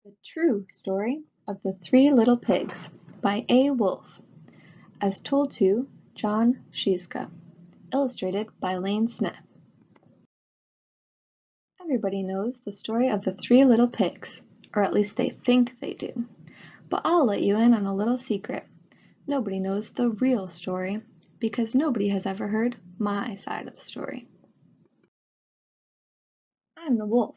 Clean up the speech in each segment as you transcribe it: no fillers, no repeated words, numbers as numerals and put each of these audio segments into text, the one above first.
The True Story of the Three Little Pigs by A. Wolfe, as told to John Shiska, illustrated by Lane Smith. Everybody knows the story of the three little pigs, or at least they think they do. But I'll let you in on a little secret. Nobody knows the real story, because nobody has ever heard my side of the story. I'm the wolf,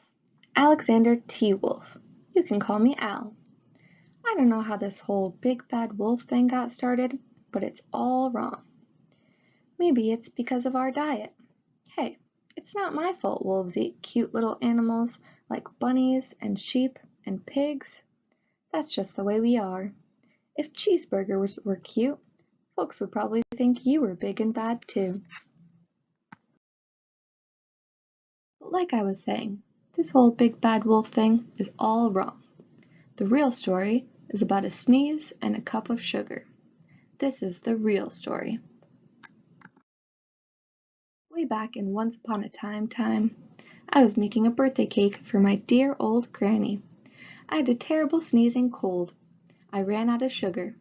Alexander T. Wolfe. You can call me Al. I don't know how this whole big bad wolf thing got started, but it's all wrong. Maybe it's because of our diet. Hey, it's not my fault wolves eat cute little animals like bunnies and sheep and pigs. That's just the way we are. If cheeseburgers were cute, folks would probably think you were big and bad too. But like I was saying, this whole big bad wolf thing is all wrong. The real story is about a sneeze and a cup of sugar. This is the real story. Way back in Once Upon a Time, I was making a birthday cake for my dear old granny. I had a terrible sneezing cold. I ran out of sugar.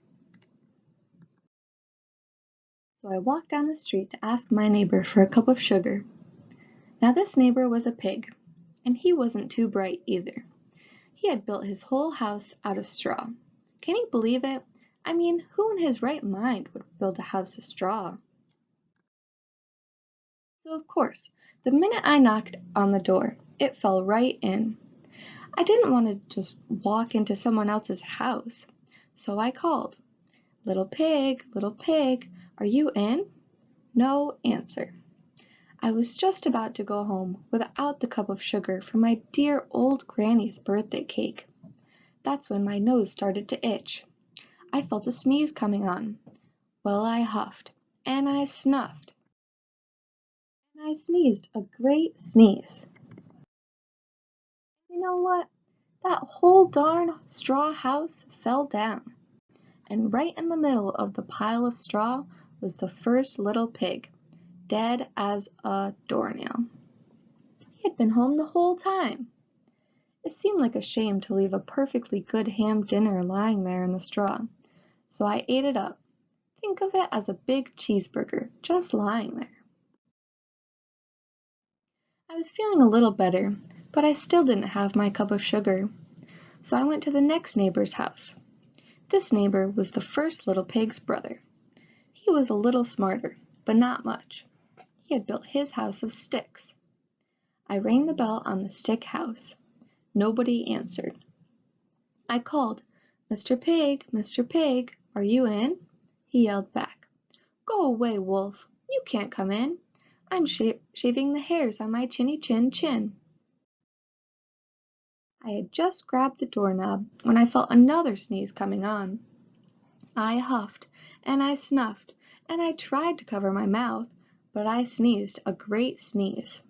So I walked down the street to ask my neighbor for a cup of sugar. Now this neighbor was a pig, and he wasn't too bright either. He had built his whole house out of straw. Can you believe it? I mean, who in his right mind would build a house of straw? So of course, the minute I knocked on the door, it fell right in. I didn't want to just walk into someone else's house, so I called, little pig, are you in?" No answer. I was just about to go home without the cup of sugar for my dear old granny's birthday cake. That's when my nose started to itch. I felt a sneeze coming on. Well, I huffed, and I snuffed, and I sneezed a great sneeze. You know what? That whole darn straw house fell down, and right in the middle of the pile of straw was the first little pig, dead as a doornail. He had been home the whole time. It seemed like a shame to leave a perfectly good ham dinner lying there in the straw, so I ate it up. Think of it as a big cheeseburger just lying there. I was feeling a little better, but I still didn't have my cup of sugar, so I went to the next neighbor's house. This neighbor was the first little pig's brother. He was a little smarter, but not much. He had built his house of sticks. I rang the bell on the stick house. Nobody answered. I called, Mr. Pig, are you in?" He yelled back, "Go away, wolf. You can't come in. I'm shaving the hairs on my chinny chin." I had just grabbed the doorknob when I felt another sneeze coming on. I huffed, and I snuffed, and I tried to cover my mouth, but I sneezed a great sneeze.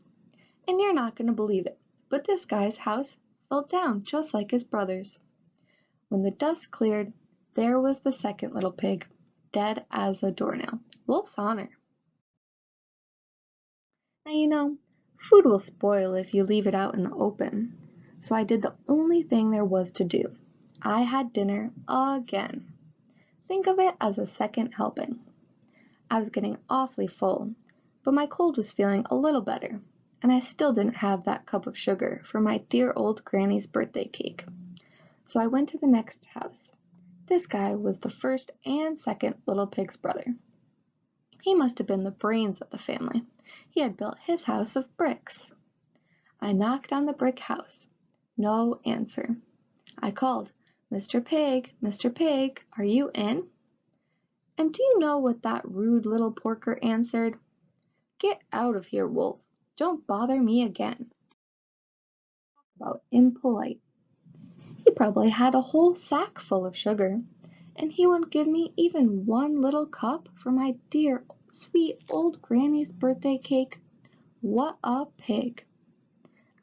And you're not going to believe it, but this guy's house fell down just like his brother's. When the dust cleared, there was the second little pig, dead as a doornail. Wolf's honor. Now you know, food will spoil if you leave it out in the open. So I did the only thing there was to do. I had dinner again. Think of it as a second helping. I was getting awfully full, but my cold was feeling a little better, and I still didn't have that cup of sugar for my dear old granny's birthday cake. So I went to the next house. This guy was the first and second little pig's brother. He must have been the brains of the family. He had built his house of bricks. I knocked on the brick house. No answer. I called, Mr. Pig, are you in?" And do you know what that rude little porker answered? "Get out of here, wolf. Don't bother me again." Talk about impolite. He probably had a whole sack full of sugar, and he wouldn't give me even one little cup for my dear, sweet old granny's birthday cake. What a pig!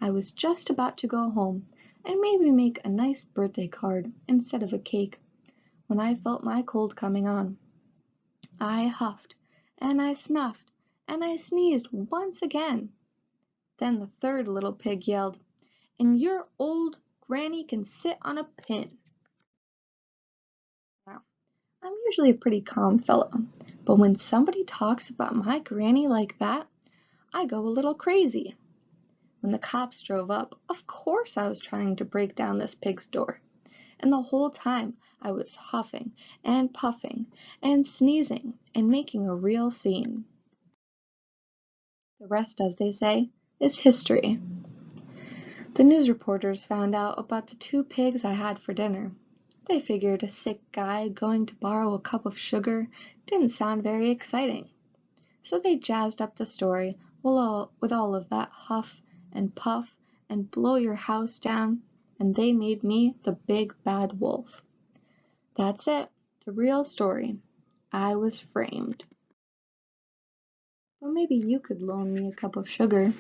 I was just about to go home and maybe make a nice birthday card instead of a cake, when I felt my cold coming on. I huffed, and I snuffed, and I sneezed once again. Then the third little pig yelled, "And your old granny can sit on a pin. Now, I'm usually a pretty calm fellow, but when somebody talks about my granny like that, I go a little crazy. When the cops drove up, of course I was trying to break down this pig's door, and the whole time I was huffing and puffing and sneezing and making a real scene. The rest, as they say, is history. The news reporters found out about the 2 pigs I had for dinner. They figured a sick guy going to borrow a cup of sugar didn't sound very exciting. So they jazzed up the story with all of that huff and puff and blow your house down, and they made me the big bad wolf. That's it, the real story. I was framed. Well, maybe you could loan me a cup of sugar.